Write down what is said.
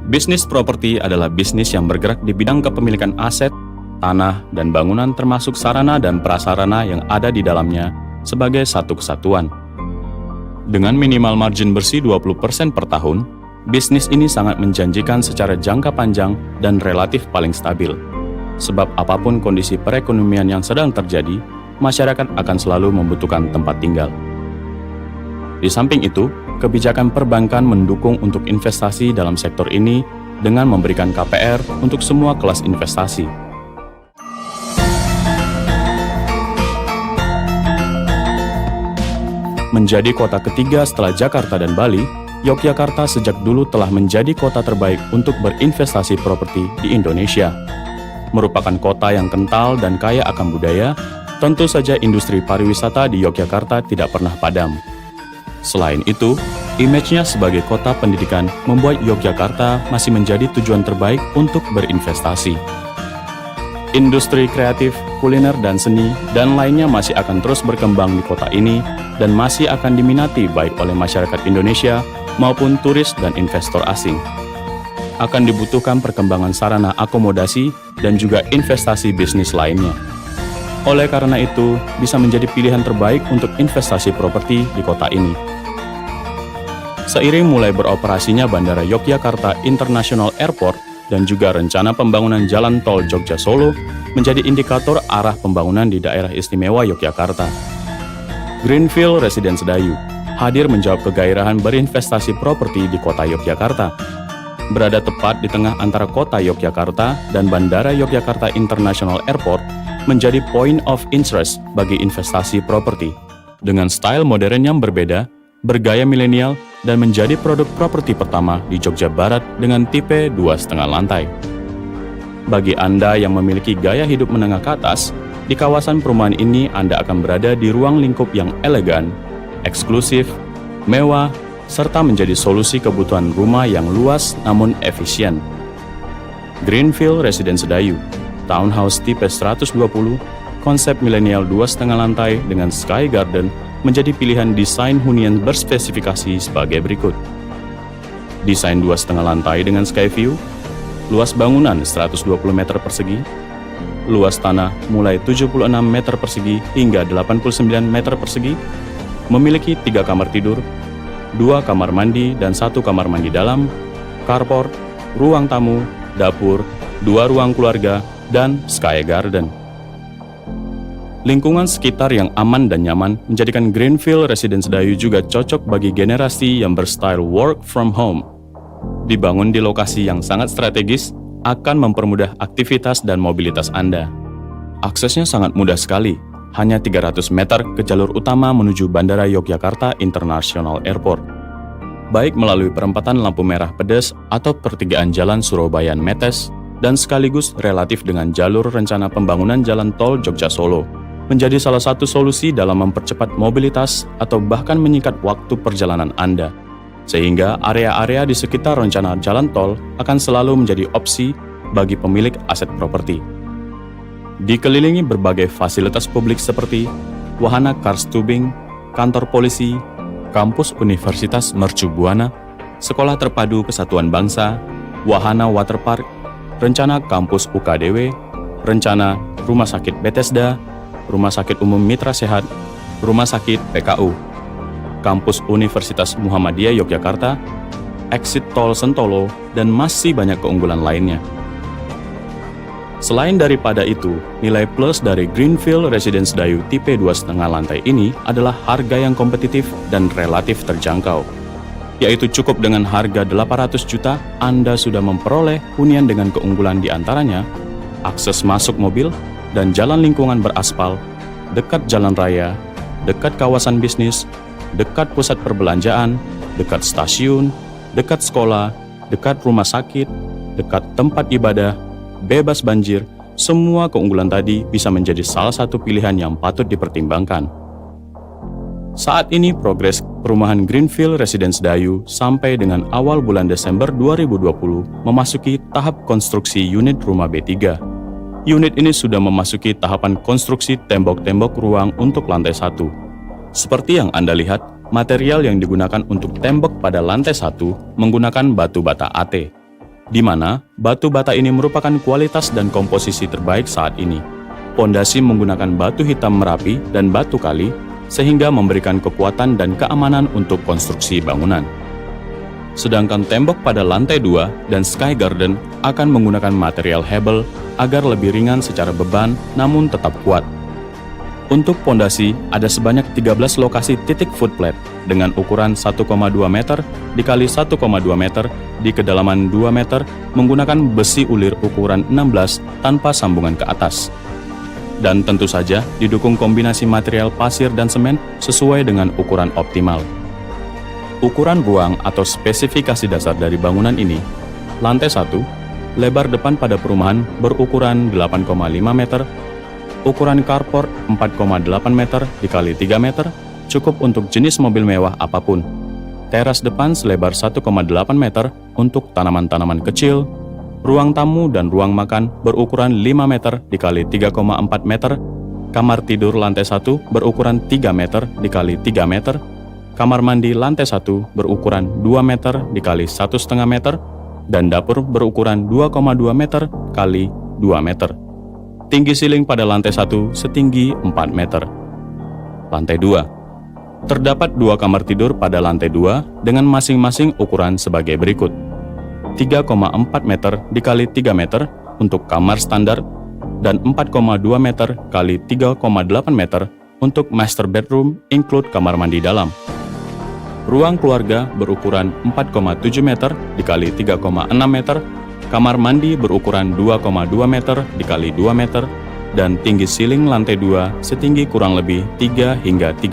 Bisnis properti adalah bisnis yang bergerak di bidang kepemilikan aset, tanah, dan bangunan termasuk sarana dan prasarana yang ada di dalamnya sebagai satu kesatuan. Dengan minimal margin bersih 20% per tahun, bisnis ini sangat menjanjikan secara jangka panjang dan relatif paling stabil. Sebab apapun kondisi perekonomian yang sedang terjadi, masyarakat akan selalu membutuhkan tempat tinggal. Di samping itu, kebijakan perbankan mendukung untuk investasi dalam sektor ini dengan memberikan KPR untuk semua kelas investasi. Menjadi kota ketiga setelah Jakarta dan Bali, Yogyakarta sejak dulu telah menjadi kota terbaik untuk berinvestasi properti di Indonesia. Merupakan kota yang kental dan kaya akan budaya, tentu saja industri pariwisata di Yogyakarta tidak pernah padam. Selain itu, image-nya sebagai kota pendidikan membuat Yogyakarta masih menjadi tujuan terbaik untuk berinvestasi. Industri kreatif, kuliner, dan seni, dan lainnya masih akan terus berkembang di kota ini dan masih akan diminati baik oleh masyarakat Indonesia maupun turis dan investor asing. Akan dibutuhkan perkembangan sarana akomodasi dan juga investasi bisnis lainnya. Oleh karena itu, bisa menjadi pilihan terbaik untuk investasi properti di kota ini. Seiring mulai beroperasinya Bandara Yogyakarta International Airport dan juga rencana pembangunan jalan tol Jogja-Solo menjadi indikator arah pembangunan di daerah istimewa Yogyakarta. Greenfield Residence Dayu hadir menjawab kegairahan berinvestasi properti di kota Yogyakarta. Berada tepat di tengah antara kota Yogyakarta dan Bandara Yogyakarta International Airport menjadi point of interest bagi investasi properti. Dengan style modern yang berbeda, bergaya milenial, dan menjadi produk properti pertama di Jogja Barat dengan tipe 2,5 lantai. Bagi Anda yang memiliki gaya hidup menengah ke atas, di kawasan perumahan ini Anda akan berada di ruang lingkup yang elegan, eksklusif, mewah, serta menjadi solusi kebutuhan rumah yang luas namun efisien. Greenfield Residence Dayu, townhouse tipe 120, konsep milenial 2,5 lantai dengan Sky Garden menjadi pilihan desain hunian berspesifikasi sebagai berikut. Desain 2,5 lantai dengan Sky View, luas bangunan 120 meter persegi, luas tanah mulai 76 meter persegi hingga 89 meter persegi, memiliki 3 kamar tidur, 2 kamar mandi dan 1 kamar mandi dalam, carport, ruang tamu, dapur, 2 ruang keluarga, dan Sky Garden. Lingkungan sekitar yang aman dan nyaman menjadikan Greenfield Residence Dayu juga cocok bagi generasi yang berstyle work from home. Dibangun di lokasi yang sangat strategis, akan mempermudah aktivitas dan mobilitas Anda. Aksesnya sangat mudah sekali, hanya 300 meter ke jalur utama menuju Bandara Yogyakarta International Airport. Baik melalui perempatan lampu merah pedas atau pertigaan jalan Surabaya Metes, dan sekaligus relatif dengan jalur rencana pembangunan jalan tol Jogja-Solo, menjadi salah satu solusi dalam mempercepat mobilitas atau bahkan menyingkat waktu perjalanan Anda. Sehingga area-area di sekitar rencana jalan tol akan selalu menjadi opsi bagi pemilik aset properti. Dikelilingi berbagai fasilitas publik seperti wahana cars tubing, kantor polisi, kampus Universitas Mercu Buana, Sekolah Terpadu Kesatuan Bangsa, wahana waterpark, rencana kampus UKDW, rencana Rumah Sakit Bethesda, Rumah Sakit Umum Mitra Sehat, Rumah Sakit PKU, Kampus Universitas Muhammadiyah Yogyakarta, Exit Tol Sentolo, dan masih banyak keunggulan lainnya. Selain daripada itu, nilai plus dari Greenfield Residence Dayu tipe 2,5 lantai ini adalah harga yang kompetitif dan relatif terjangkau. Yaitu cukup dengan harga 800 juta, Anda sudah memperoleh hunian dengan keunggulan di antaranya akses masuk mobil dan jalan lingkungan beraspal, dekat jalan raya, dekat kawasan bisnis, dekat pusat perbelanjaan, dekat stasiun, dekat sekolah, dekat rumah sakit, dekat tempat ibadah, bebas banjir. Semua keunggulan tadi bisa menjadi salah satu pilihan yang patut dipertimbangkan. Saat ini progres perumahan Greenfield Residence Dayu sampai dengan awal bulan Desember 2020 memasuki tahap konstruksi unit rumah B3. Unit ini sudah memasuki tahapan konstruksi tembok-tembok ruang untuk lantai 1. Seperti yang Anda lihat, material yang digunakan untuk tembok pada lantai 1 menggunakan batu bata AT. di mana batu bata ini merupakan kualitas dan komposisi terbaik saat ini. Pondasi menggunakan batu hitam Merapi dan batu kali, sehingga memberikan kekuatan dan keamanan untuk konstruksi bangunan. Sedangkan tembok pada lantai 2 dan Sky Garden akan menggunakan material hebel agar lebih ringan secara beban namun tetap kuat. Untuk pondasi, ada sebanyak 13 lokasi titik footplate dengan ukuran 1,2 meter dikali 1,2 meter di kedalaman 2 meter menggunakan besi ulir ukuran 16 tanpa sambungan ke atas. Dan tentu saja didukung kombinasi material pasir dan semen sesuai dengan ukuran optimal. Ukuran ruang atau spesifikasi dasar dari bangunan ini, lantai 1, lebar depan pada perumahan berukuran 8,5 meter, ukuran carport 4,8 meter dikali 3 meter, cukup untuk jenis mobil mewah apapun. Teras depan selebar 1,8 meter untuk tanaman-tanaman kecil, ruang tamu dan ruang makan berukuran 5 meter dikali 3,4 meter, kamar tidur lantai 1 berukuran 3 meter dikali 3 meter, kamar mandi lantai 1 berukuran 2 meter dikali 1,5 meter, dan dapur berukuran 2,2 meter kali 2 meter. Tinggi siling pada lantai 1 setinggi 4 meter. Lantai 2. Terdapat 2 kamar tidur pada lantai 2 dengan masing-masing ukuran sebagai berikut. 3,4 meter dikali 3 meter untuk kamar standar dan 4,2 meter kali 3,8 meter untuk master bedroom include kamar mandi dalam. Ruang keluarga berukuran 4,7 meter dikali 3,6 meter, kamar mandi berukuran 2,2 meter dikali 2 meter, dan tinggi siling lantai 2 setinggi kurang lebih 3 hingga 3